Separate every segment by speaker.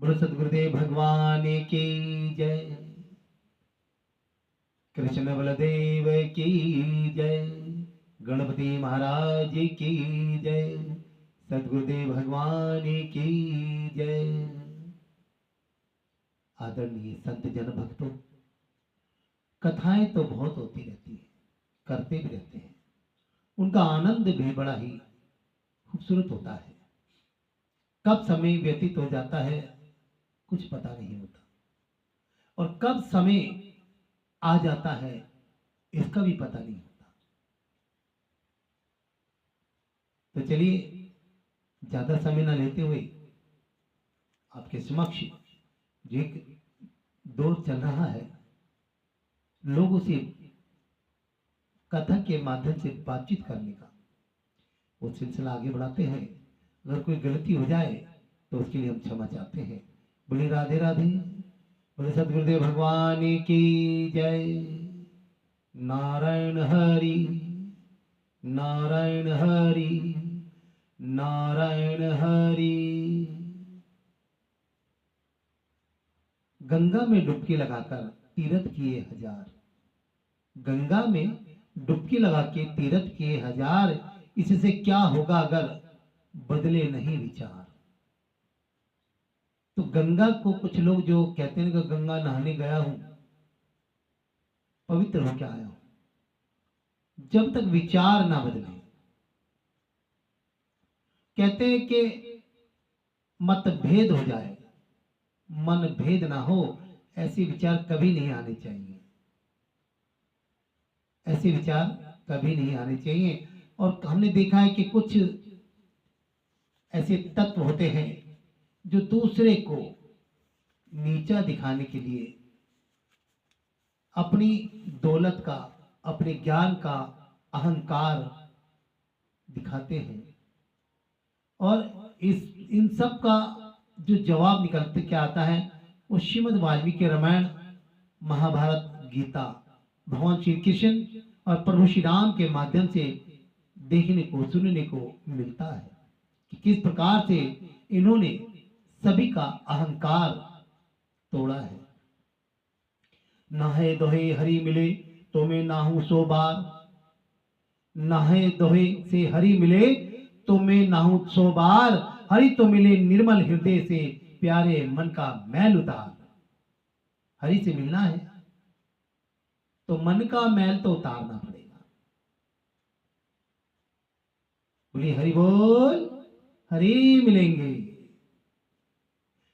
Speaker 1: बोलो सदगुरुदेव भगवान की जय। कृष्ण बलदेव की जय। गणपति महाराज की जय। सदगुरुदेव भगवान की जय। आदरणीय संत जन भक्तों, कथाएं तो बहुत होती रहती है, करते भी रहते हैं, उनका आनंद भी बड़ा ही खूबसूरत होता है। कब समय व्यतीत हो जाता है कुछ पता नहीं होता, और कब समय आ जाता है इसका भी पता नहीं होता। तो चलिए ज्यादा समय ना लेते हुए आपके समक्ष जो एक दौर चल रहा है, लोगों से कथा के माध्यम से बातचीत करने का, वो सिलसिला आगे बढ़ाते हैं। अगर कोई गलती हो जाए तो उसके लिए हम क्षमा चाहते हैं। बोले राधे राधे। बोले सदगुरुदेव भगवान की जय। नारायण हरि नारायण हरि नारायण हरि। गंगा में डुबकी लगाकर तीर्थ किए हजार, गंगा में डुबकी लगा के तीर्थ किए हजार, इससे क्या होगा अगर बदले नहीं विचार। तो गंगा को कुछ लोग जो कहते हैं कि गंगा नहाने गया हूं, पवित्र होकर आया हूं, जब तक विचार ना बदले, कहते हैं कि मतभेद हो जाए, मन भेद ना हो, ऐसे विचार कभी नहीं आने चाहिए। ऐसे विचार कभी नहीं आने चाहिए। और हमने देखा है कि कुछ ऐसे तत्व होते हैं जो दूसरे को नीचा दिखाने के लिए अपनी दौलत का, अपने ज्ञान का अहंकार दिखाते हैं, और इन सब का जो जवाब निकलते क्या आता है, वो श्रीमद् वाल्मीकि रामायण, महाभारत, गीता, भगवान श्री कृष्ण और प्रभु श्री राम के माध्यम से देखने को, सुनने को मिलता है कि किस प्रकार से इन्होंने सभी का अहंकार तोड़ा है। नहे दोहे हरि मिले तो मैं नाहूं सो बार, नहे दोहे से हरि मिले तो मैं नाहूं सो बार, हरि तो मिले निर्मल हृदय से, प्यारे मन का मैल उतार। हरि से मिलना है तो मन का मैल तो उतारना पड़ेगा। बोलिए हरि बोल। हरि मिलेंगे।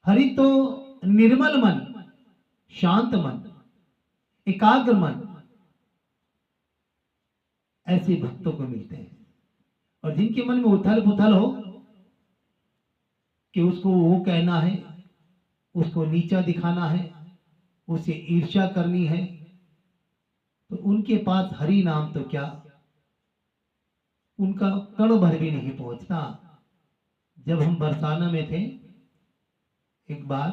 Speaker 1: हरि तो निर्मल मन, शांत मन, एकाग्र मन, ऐसे भक्तों को मिलते हैं। और जिनके मन में उथल पुथल हो कि उसको वो कहना है, उसको नीचा दिखाना है, उसे ईर्ष्या करनी है, तो उनके पास हरि नाम तो क्या, उनका कण भर भी नहीं पहुंचता। जब हम बरसाना में थे एक बार,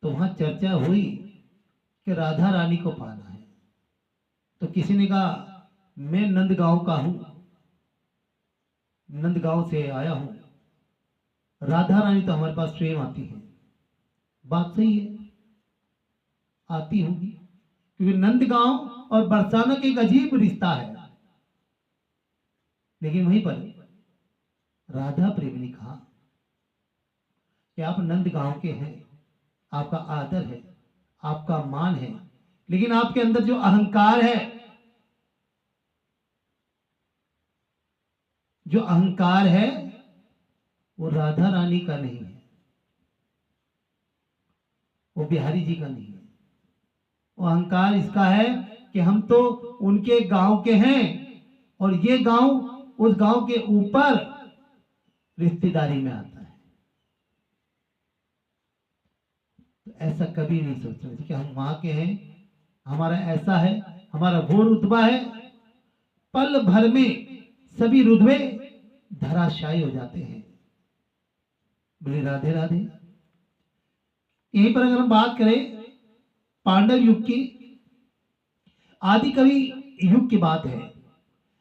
Speaker 1: तो वहां चर्चा हुई कि राधा रानी को पाना है। तो किसी ने कहा मैं नंदगांव का हूं, नंदगांव से आया हूं, राधा रानी तो हमारे पास स्वयं आती है। बात सही है, आती होगी, क्योंकि नंदगांव और बरसाना का एक अजीब रिश्ता है। लेकिन वहीं पर राधा प्रेमी ने कहा कि आप नंदगांव के हैं, आपका आदर है, आपका मान है, लेकिन आपके अंदर जो अहंकार है, जो अहंकार है वो राधा रानी का नहीं है, वो बिहारी जी का नहीं है। वो अहंकार इसका है कि हम तो उनके गांव के हैं और ये गांव उस गांव के ऊपर रिश्तेदारी में आता है। तो ऐसा कभी नहीं सोचना चाहिए कि हम वहां के हैं, हमारा ऐसा है, हमारा वो रुतबा है। पल भर में सभी रुतबे धराशायी हो जाते हैं। बोले राधे राधे। यहीं पर अगर हम बात करें पांडव युग की, आदि कवि युग की बात है।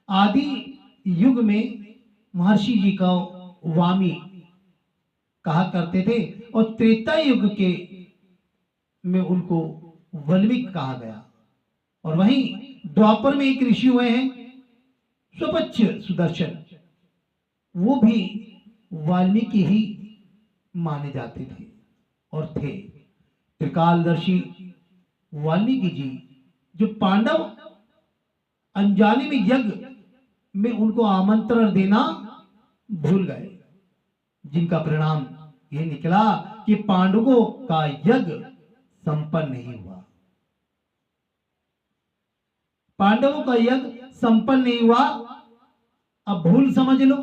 Speaker 1: आदि युग में महर्षि जी का वामी कहा करते थे, और त्रेता युग के में उनको वल्मीक कहा गया। और वहीं द्वापर में एक ऋषि हुए हैं स्वपच्छ सुदर्शन, वो भी वाल्मीकि ही माने जाते थे और थे। त्रिकालदर्शी वाल्मीकि जी जो पांडव अनजाने में यज्ञ में उनको आमंत्रण देना भूल गए, जिनका परिणाम ये निकला कि पांडवों का यज्ञ संपन्न नहीं हुआ। पांडवों का यज्ञ संपन्न नहीं हुआ। अब भूल समझ लो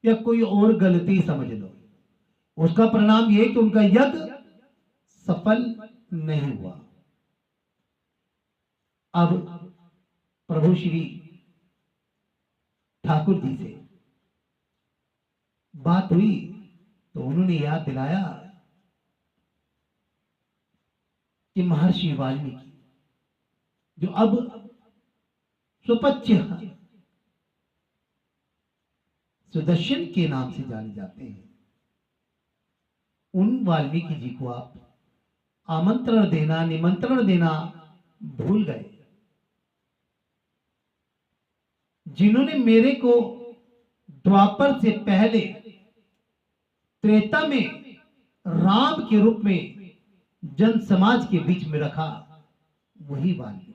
Speaker 1: या कोई और गलती समझ लो, उसका परिणाम यह कि उनका यज्ञ सफल नहीं हुआ। अब प्रभु श्री ठाकुर जी से बात हुई तो उन्होंने याद दिलाया कि महर्षि वाल्मीकि जो अब स्वपच्छ सुदर्शन के नाम से जाने जाते हैं, उन वाल्मीकि जी को आप आमंत्रण देना, निमंत्रण देना भूल गए, जिन्होंने मेरे को द्वापर से पहले त्रेता में राम के रूप में जन समाज के बीच में रखा, वही वाल्मीकि।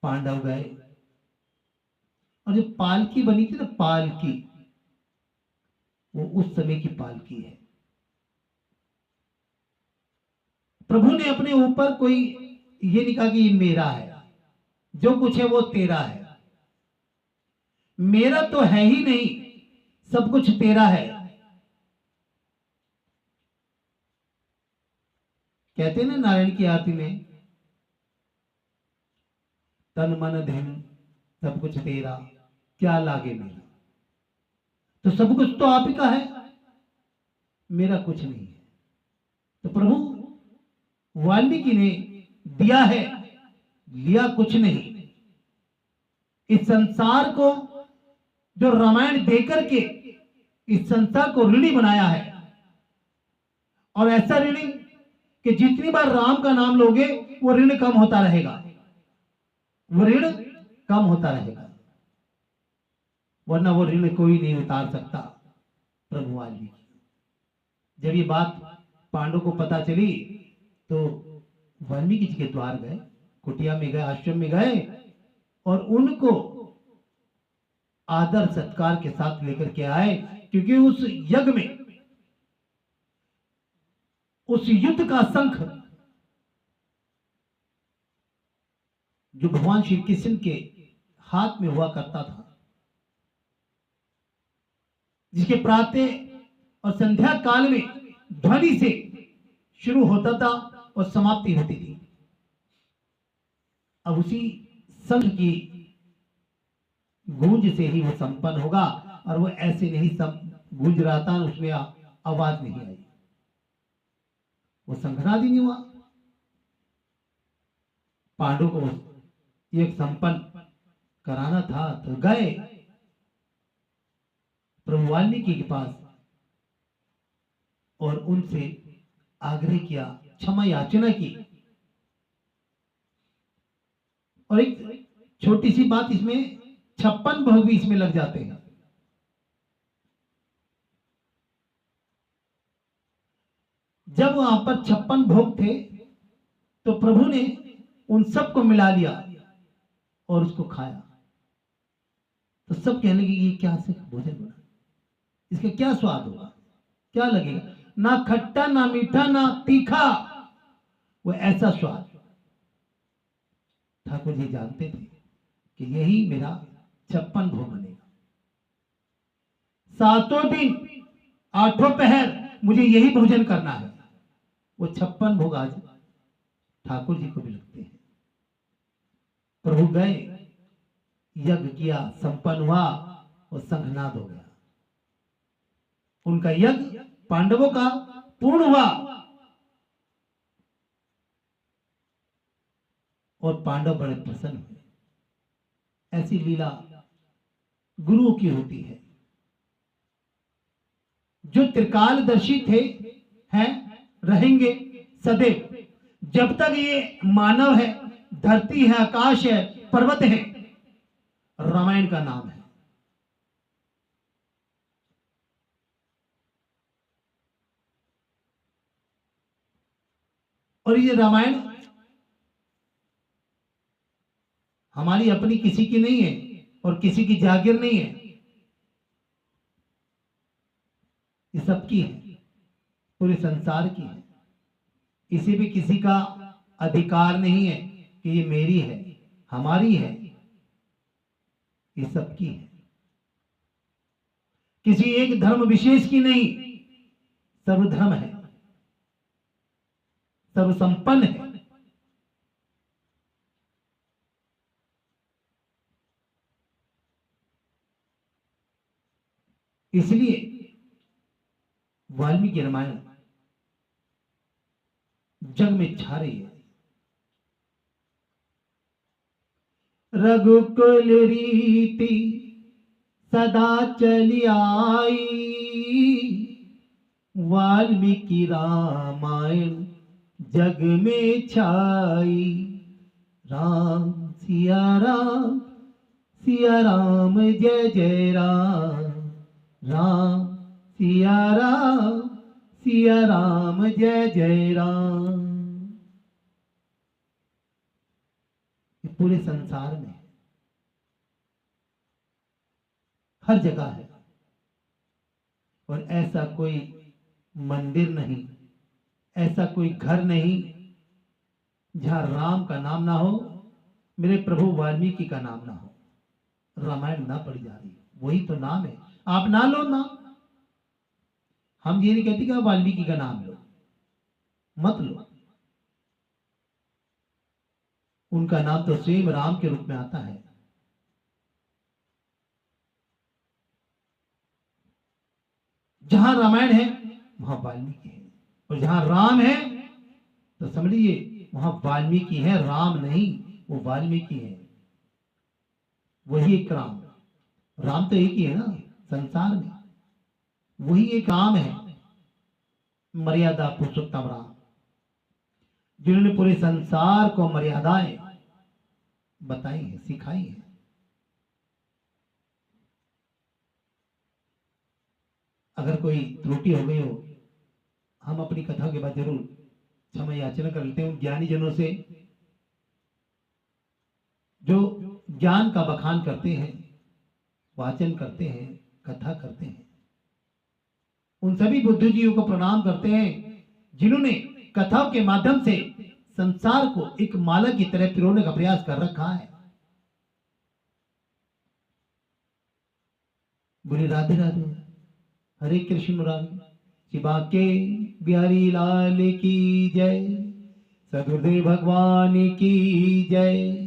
Speaker 1: पांडव गए और जो पालकी बनी थी ना, पालकी, वो उस समय की पालकी है। प्रभु ने अपने ऊपर कोई ये नहीं कहा कि ये मेरा है, जो कुछ है वो तेरा है। मेरा तो है ही नहीं, सब कुछ तेरा है। कहते हैं ना नारायण की आरती में, तन मन धन सब कुछ तेरा, क्या लागे मेरा। तो सब कुछ तो आप ही का है, मेरा कुछ नहीं है। तो प्रभु वाल्मीकि ने दिया है, लिया कुछ नहीं। इस संसार को जो रामायण देकर के इस संसार को ऋणी बनाया है, और ऐसा ऋणी कि जितनी बार राम का नाम लोगे वो ऋण कम होता रहेगा, वो ऋण कम होता रहेगा, वरना वो ऋण कोई नहीं उतार सकता। प्रभु वाल्मीकि जब ये बात पांडव को पता चली तो वाल्मीकि जी के द्वार गए, कुटिया में गए, आश्रम में गए, और उनको आदर सत्कार के साथ लेकर के आए, क्योंकि उस यज्ञ में, उस युद्ध का शंख जो भगवान श्री कृष्ण के हाथ में हुआ करता था, जिसके प्रातः और संध्या काल में ध्वनि से शुरू होता था और समाप्ति होती थी, अब उसी शंख की गूंज से ही वो संपन्न होगा। और वो ऐसे नहीं सब गूंज रहा था, उसमें आवाज नहीं आई, वो शंखनाद ही नहीं हुआ। पांडु को एक संपन्न कराना था तो गए प्रभु वाल्मीकि के पास और उनसे आग्रह किया, क्षमा याचना की। और एक छोटी सी बात, इसमें 56 भोग भी इसमें लग जाते हैं। जब वहां पर 56 भोग थे तो प्रभु ने उन सबको मिला लिया और उसको खाया। तो सब कहने लगे ये क्या से भोजन बना, इसका क्या स्वाद होगा, क्या लगेगा, ना खट्टा ना मीठा ना तीखा, वो ऐसा स्वाद। ठाकुर जी जानते थे कि यही मेरा 56 भोग बनेगा, 7 दिन 8 पहर मुझे यही भोजन करना है। वो 56 भोग आज ठाकुर जी को भी लगते हैं। प्रभु गए, यज्ञ किया, संपन्न हुआ और संघनाद हो गया। उनका यज्ञ पांडवों का पूर्ण हुआ और पांडव बड़े प्रसन्न हुए। ऐसी लीला गुरुओं की होती है। जो त्रिकालदर्शी थे, हैं, रहेंगे सदैव। जब तक ये मानव है, धरती है, आकाश है, पर्वत है, रामायण का नाम है। और ये रामायण हमारी अपनी किसी की नहीं है और किसी की जागीर नहीं है, ये सबकी है, पूरे संसार की है। इसी भी किसी का अधिकार नहीं है कि ये मेरी है, हमारी है, ये सबकी है। किसी एक धर्म विशेष की नहीं, सर्वधर्म है, सर्वसंपन्न है। इसलिए वाल्मीकि रामायण जग में छा रही है। रघुकुल रीति सदा चली आई, वाल्मीकि रामायण जग में छाई। राम सिया राम जय जय राम, राम सिया राम जय जय राम। पूरे संसार में हर जगह है, और ऐसा कोई मंदिर नहीं, ऐसा कोई घर नहीं जहां राम का नाम ना हो, मेरे प्रभु वाल्मीकि का नाम ना हो, रामायण ना पढ़ी जा रही। वही तो नाम है, आप ना लो ना। हम ये नहीं कहते कि आप वाल्मीकि का नाम लो, मत लो। उनका नाम तो स्वयं राम के रूप में आता है। जहां रामायण है वहां वाल्मीकि है, और जहां राम है तो समझ लीजिए वहां वाल्मीकि है, राम नहीं, वो वाल्मीकि है। वही एक राम, राम तो एक ही है ना संसार में, वही एक राम है, मर्यादा पुरुषोत्तम राम, जिन्होंने पूरे संसार को मर्यादाएं बताई है, सिखाई है। अगर कोई त्रुटि हो गई हो, हम अपनी कथा के बाद जरूर क्षमा याचना कर लेते हैं ज्ञानी जनों से, जो ज्ञान का बखान करते हैं, वाचन करते हैं, कथा करते हैं। उन सभी बुद्धिजीवियों को प्रणाम करते हैं जिन्होंने कथाओं के माध्यम से संसार को एक माला की तरह पिरोने का प्रयास कर रखा है। बोले राधे राधे, हरे कृष्ण मुरारी, शिवा के बिहारी लाल की जय, सदगुरुदेव भगवान की जय।